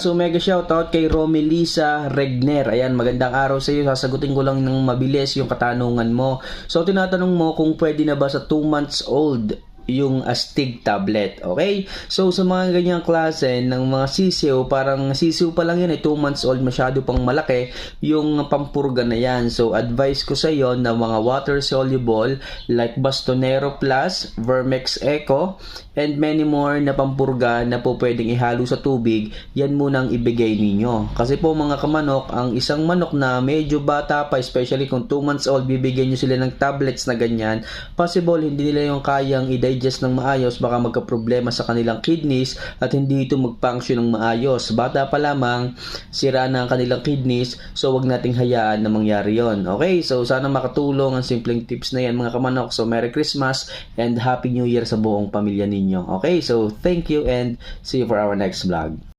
So mega shoutout kay Romelisa Regner. Ayan, magandang araw sa iyo. Sasagutin ko lang ng mabilis yung katanungan mo. So tinatanong mo kung pwede na ba sa 2 months old yung Astig tablet. Okay? So sa mga ganyang klase ng mga sisiw, parang sisiw pa lang yan 2 months old, masyado pang malaki yung pampurga na yan. So advice ko sa iyo na mga water soluble like Bastonero Plus, Vermex Eco, and many more na pampurga na po pwedeng ihalo sa tubig, yan munang ibigay ninyo. Kasi po mga kamanok, ang isang manok na medyo bata pa, especially kung 2 months old, bibigyan nyo sila ng tablets na ganyan, possible hindi nila yung kayang i-digest ng maayos, baka magka-problema sa kanilang kidneys at hindi ito mag-function ng maayos. Bata pa lamang, sira na ang kanilang kidneys, so wag nating hayaan na mangyari yon. Okay, so sana makatulong ang simpleng tips na yan mga kamanok. So Merry Christmas and Happy New Year sa buong pamilya ninyo. Okay, so thank you and see you for our next vlog.